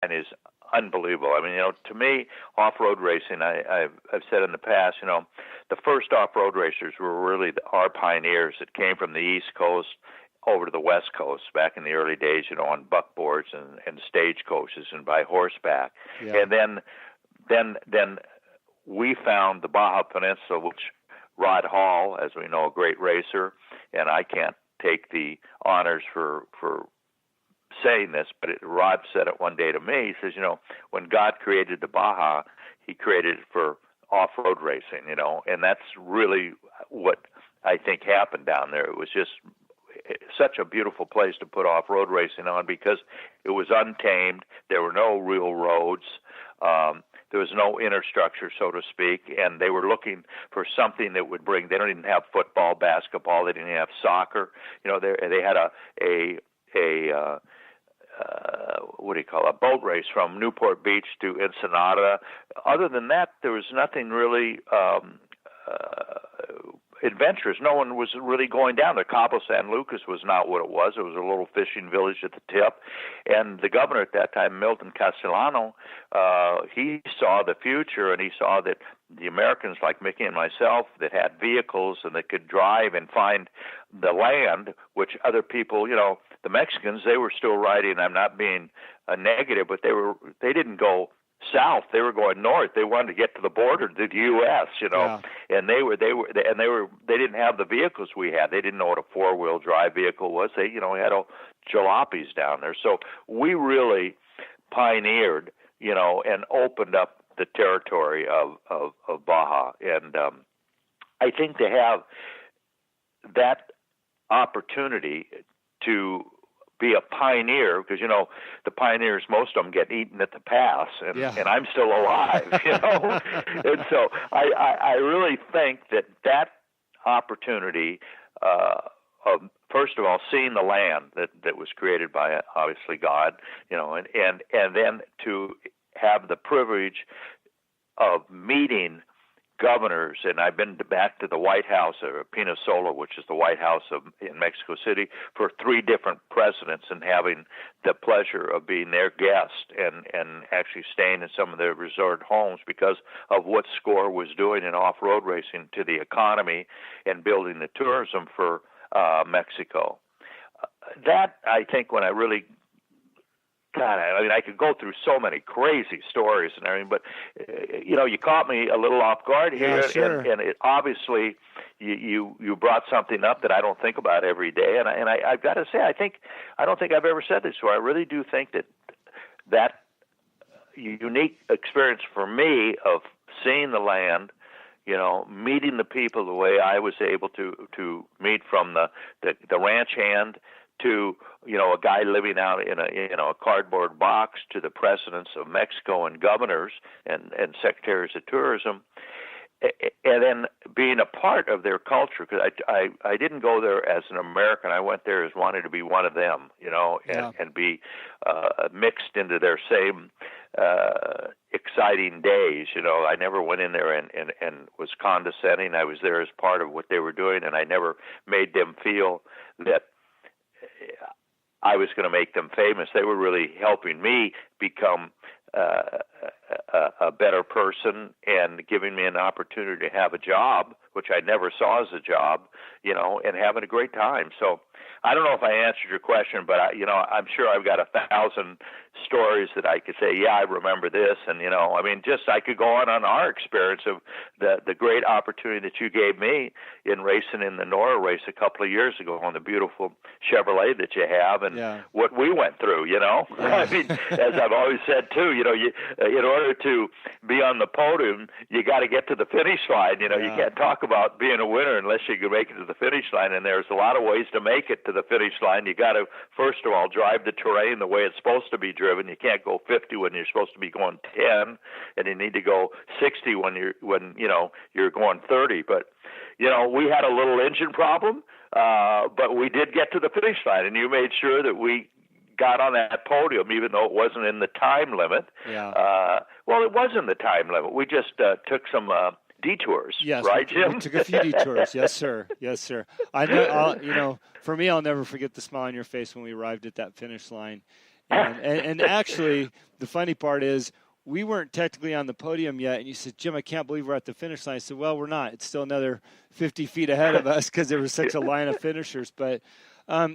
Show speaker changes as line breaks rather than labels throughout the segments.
and is unbelievable. I mean, to me, off-road racing, I've said in the past, the first off-road racers were really our pioneers that came from the East Coast over to the West Coast back in the early days, on buckboards and stagecoaches and by horseback.
Yeah.
And then we found the Baja Peninsula, which Rod Hall, as we know, a great racer, and I can't take the honors for saying this, but Rod said it one day to me. He says, when God created the Baja, he created it for off-road racing, and that's really what I think happened down there. It was just such a beautiful place to put off-road racing on because it was untamed. There were no real roads. There was no infrastructure, so to speak, and they were looking for something that would bring. They don't even have football, basketball. They didn't have soccer. They had a boat race from Newport Beach to Ensenada. Other than that, there was nothing really adventurous. No one was really going down there. Cabo San Lucas was not what it was. It was a little fishing village at the tip. And the governor at that time, Milton Castellano, he saw the future, and he saw that the Americans like Mickey and myself that had vehicles and that could drive and find the land, which other people, the Mexicans, they were still riding. I'm not being negative, but they didn't go south. They were going north. They wanted to get to the border to the U.S.
Yeah.
And they didn't have the vehicles we had. They didn't know what a 4-wheel drive vehicle was. They had jalopies down there. So we really pioneered, and opened up the territory of Baja. And I think to have that opportunity to be a pioneer, because the pioneers, most of them get eaten at the pass, and I'm still alive, And so I really think that opportunity of, first of all, seeing the land that was created by obviously God, and then to have the privilege of meeting governors, and I've been back to the White House, or Pino Sola, which is the White House in Mexico City, for 3 different presidents, and having the pleasure of being their guest and actually staying in some of their resort homes because of what SCORE was doing in off-road racing to the economy and building the tourism for Mexico. That, I think, when I really I could go through so many crazy stories and everything, but you caught me a little off guard here,
yeah, sure.
and it obviously you brought something up that I don't think about every day, and I've got to say, I don't think I've ever said this, so I really do think that unique experience for me of seeing the land, meeting the people the way I was able to meet, from the ranch hand to a guy living out in a cardboard box, to the presidents of Mexico and governors and secretaries of tourism, and then being a part of their culture. Because I didn't go there as an American. I went there as wanting to be one of them, and be mixed into their same exciting days. I never went in there and was condescending. I was there as part of what they were doing, and I never made them feel that I was going to make them famous. They were really helping me become a better person and giving me an opportunity to have a job, which I never saw as a job, and having a great time. So I don't know if I answered your question, but I'm sure I've got 1,000 stories that I could say, yeah, I remember this. And, I could go on our experience of the great opportunity that you gave me in racing in the Nora race a couple of years ago on the beautiful Chevrolet that you have, and what we went through,
Yeah.
As I've always said too, in order to be on the podium, you got to get to the finish line. You can't talk about being a winner unless you can make it to the finish line. And there's a lot of ways to make it to the finish line. You got to, first of all, drive the terrain the way it's supposed to be driven. You can't go 50 when you're supposed to be going 10, and you need to go 60 when you're going 30. But we had a little engine problem, but we did get to the finish line, and you made sure that we got on that podium, even though it wasn't in the time limit.
Yeah.
Well, it was in the time limit. We just took some detours,
yes,
right, Jim?
We took a few detours. Yes, sir. Yes, sir. I know. For me, I'll never forget the smile on your face when we arrived at that finish line. And actually, the funny part is we weren't technically on the podium yet. And you said, Jim, I can't believe we're at the finish line. I said, well, we're not. It's still another 50 feet ahead of us because there was such a line of finishers. But,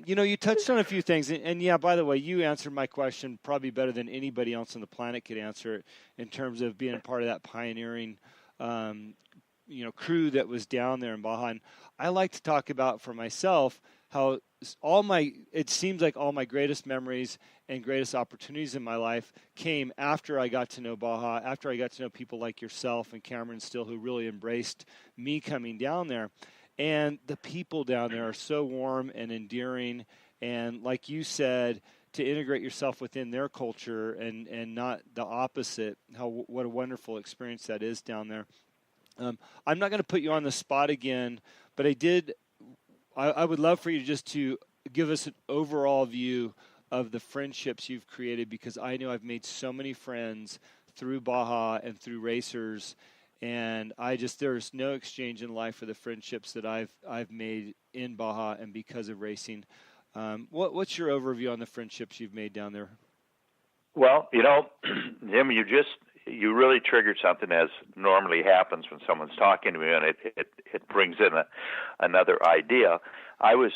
you touched on a few things. And yeah, by the way, you answered my question probably better than anybody else on the planet could answer it in terms of being a part of that pioneering crew that was down there in Baja. And I like to talk about for myself how it seems like all my greatest memories and greatest opportunities in my life came after I got to know Baja, after I got to know people like yourself and Cameron Still, who really embraced me coming down there. And the people down there are so warm and endearing. And like you said, to integrate yourself within their culture and not the opposite, what a wonderful experience that is down there. I'm not going to put you on the spot again, but I would love for you just to give us an overall view of the friendships you've created, because I know I've made so many friends through Baja and through racers, and there's no exchange in life for the friendships that I've made in Baja and because of racing. What's your overview on the friendships you've made down there?
Well, Jim, you really triggered something, as normally happens when someone's talking to me, and it brings in another idea. I was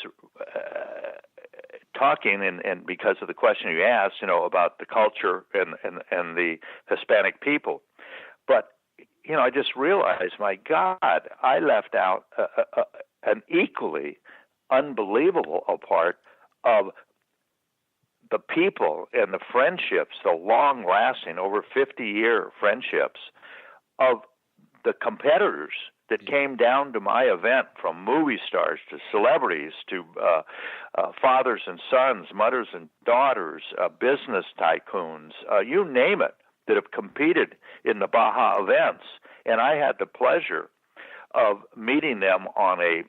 talking, and because of the question you asked, about the culture and the Hispanic people. But, I just realized, my God, I left out an equally unbelievable part of the people and the friendships, the long-lasting, over 50-year friendships of the competitors that came down to my event, from movie stars to celebrities to fathers and sons, mothers and daughters, business tycoons, you name it, that have competed in the Baja events. And I had the pleasure of meeting them on a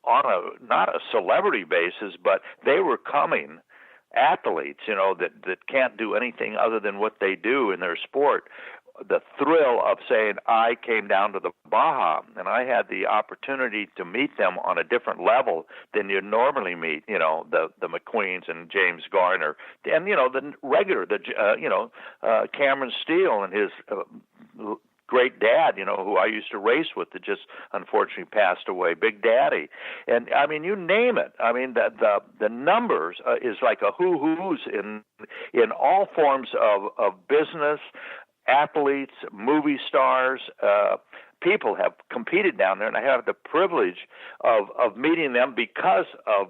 not a celebrity basis, but they were coming athletes, that can't do anything other than what they do in their sport. The thrill of saying, I came down to the Baja, and I had the opportunity to meet them on a different level than you normally meet, the McQueens and James Garner, and, the regular, Cameron Steele and his great dad, who I used to race with, that just unfortunately passed away, Big Daddy. And I mean, you name it. I mean, the numbers is like a who's in all forms of business, athletes, movie stars. People have competed down there, and I have the privilege of meeting them because of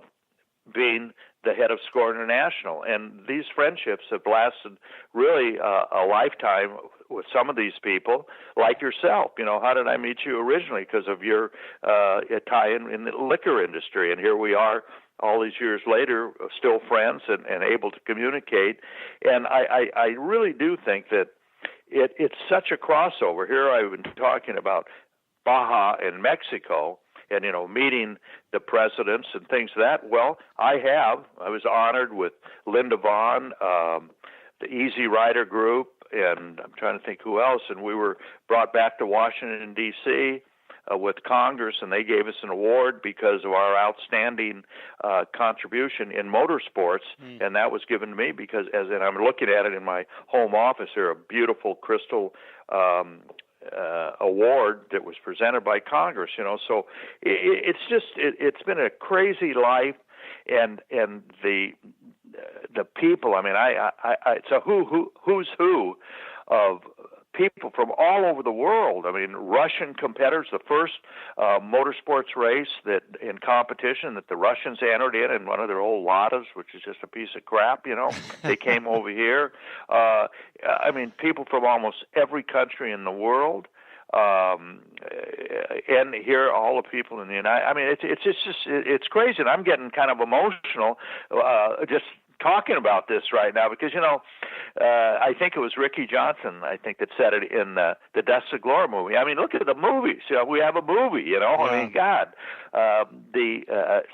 being the head of Score International. And these friendships have lasted really a lifetime with some of these people, like yourself. How did I meet you originally? Because of your tie-in in the liquor industry. And here we are all these years later, still friends and able to communicate. And I really do think that it's such a crossover. Here I've been talking about Baja and Mexico, and, meeting the presidents and things like that. Well, I was honored with Linda Vaughn, the Easy Rider Group, and I'm trying to think who else. And we were brought back to Washington, D.C. With Congress, and they gave us an award because of our outstanding contribution in motorsports. And that was given to me because, and I'm looking at it in my home office here, a beautiful crystal award that was presented by Congress. So it's been a crazy life, and the people. I mean, it's a who's who of people from all over the world. I mean, Russian competitors, the first motorsports race that in competition that the Russians entered in one of their old Ladas, which is just a piece of crap, they came over here. I mean, people from almost every country in the world. And here, all the people in the United. I mean, it's crazy, and I'm getting kind of emotional just talking about this right now because I think it was Ricky Johnson, I think, that said it in the Dust to Glory movie. I mean, look at the movies. We have a movie. Yeah. I mean, God,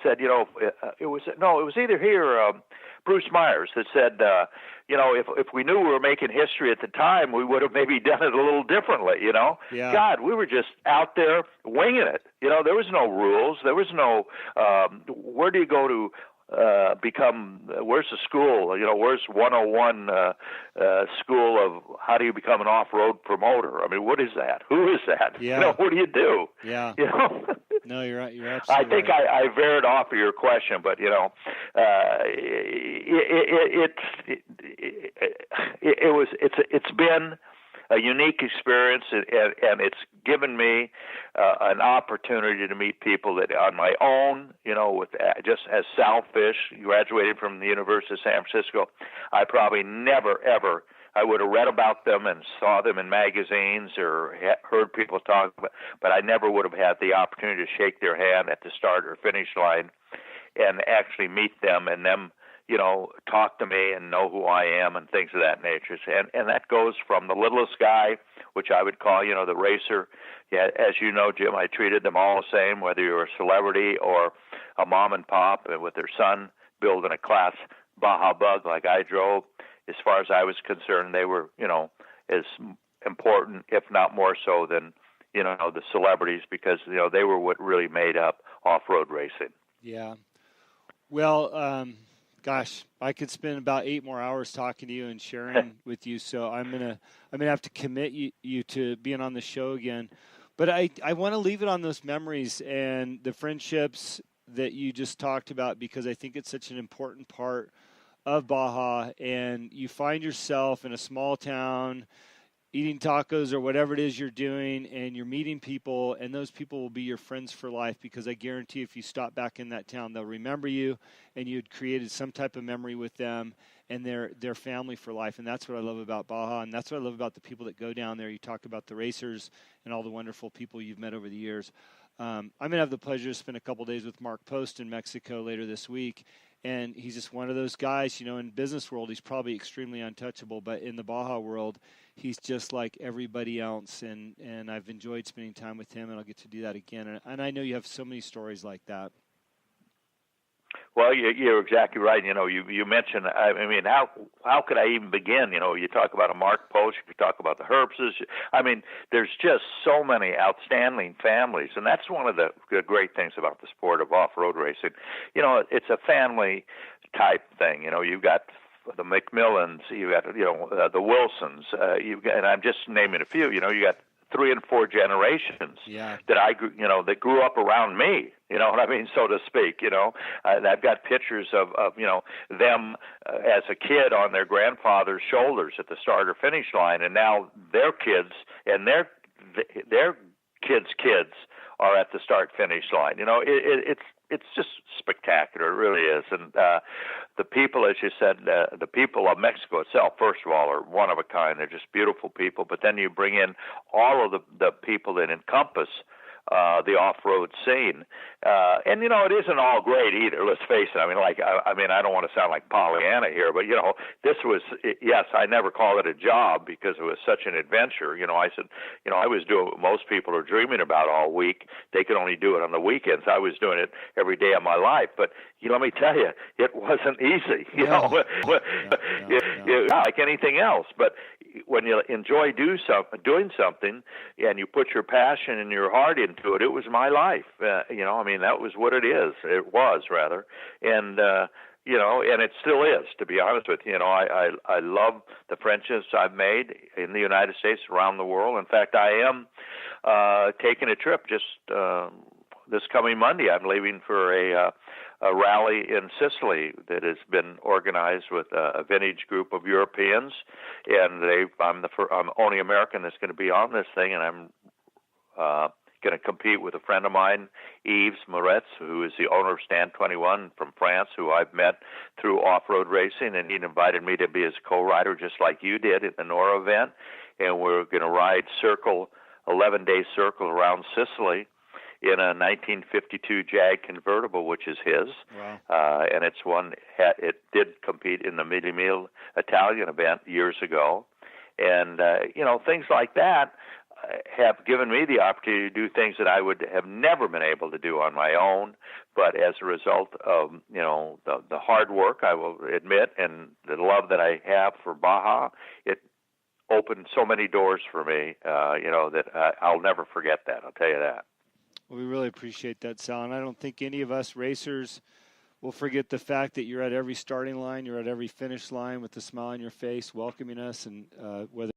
said it was either here. Bruce Myers that said, if we knew we were making history at the time, we would have maybe done it a little differently,
Yeah.
God, we were just out there winging it. There was no rules. There was no, where do you go to become, where's the school? Where's 101 school of how do you become an off-road promoter? I mean, what is that? Who is that?
Yeah.
What do you do?
Yeah. No, you're right. You're absolutely
I think
right.
I veered off of your question, but it's been a unique experience, and it's given me an opportunity to meet people that on my own, with just as Sal Fish graduated from the University of San Francisco, I probably never ever. I would have read about them and saw them in magazines or heard people talk, but I never would have had the opportunity to shake their hand at the start or finish line and actually meet them and them, talk to me and know who I am and things of that nature. And that goes from the littlest guy, which I would call, the racer. Yeah, as you know, Jim, I treated them all the same, whether you're a celebrity or a mom and pop with their son building a class Baja Bug like I drove. As far as I was concerned, they were, as important, if not more so than, the celebrities, because, they were what really made up off-road racing.
Yeah. Well, gosh, I could spend about 8 more hours talking to you and sharing with you. So I'm gonna have to commit you to being on the show again. But I want to leave it on those memories and the friendships that you just talked about, because I think it's such an important part of Baja. And you find yourself in a small town eating tacos or whatever it is you're doing, and you're meeting people, and those people will be your friends for life, because I guarantee if you stop back in that town, they'll remember you, and you had created some type of memory with them, and they're family for life. And that's what I love about Baja, and that's what I love about the people that go down there. You talk about the racers and all the wonderful people you've met over the years. I'm going to have the pleasure to spend a couple days with Mark Post in Mexico later this week. And he's just one of those guys, in business world, he's probably extremely untouchable, but in the Baja world, he's just like everybody else. And I've enjoyed spending time with him, and I'll get to do that again. And I know you have so many stories like that.
Well, you're exactly right. You mentioned, I mean, how could I even begin? You talk about a Mark Post, you talk about the Herbses. I mean, there's just so many outstanding families, and that's one of the great things about the sport of off-road racing. It's a family type thing. You've got the McMillans, you got the Wilsons, and I'm just naming a few. You got 3 and 4 generations that that grew up around me. You know what I mean, so to speak. I've got pictures of them as a kid on their grandfather's shoulders at the start or finish line, and now their kids and their kids are at the start finish line. It's just spectacular. It really is. And the people, as you said, the people of Mexico itself, first of all, are one of a kind. They're just beautiful people. But then you bring in all of the people that encompass the off-road scene. And, it isn't all great either, let's face it. I don't want to sound like Pollyanna here, but, this was, yes, I never call it a job because it was such an adventure. I said, I was doing what most people are dreaming about all week. They could only do it on the weekends. I was doing it every day of my life. But, let me tell you, it wasn't easy, like anything else. But when you enjoy doing something and you put your passion and your heart into it, it was my life. That was what it is. It was, rather. And, and it still is, to be honest with you. I love the friendships I've made in the United States, around the world. In fact, I am taking a trip just this coming Monday. I'm leaving for a rally in Sicily that has been organized with a vintage group of Europeans, and I'm the only American that's going to be on this thing, and I'm going to compete with a friend of mine, Yves Moretz, who is the owner of Stand 21 from France, who I've met through off-road racing, and he invited me to be his co-rider just like you did at the Nora event, and we're going to ride 11-day circle around Sicily in a 1952 Jag convertible, which is his.
Wow.
And it's one, it did compete in the Mille Mille Italian event years ago. And, things like that have given me the opportunity to do things that I would have never been able to do on my own. But as a result of, the hard work, I will admit, and the love that I have for Baja, it opened so many doors for me, that I'll never forget that. I'll tell you that.
Well, we really appreciate that, Sal. And I don't think any of us racers we'll forget the fact that you're at every starting line, you're at every finish line with a smile on your face, welcoming us, and whether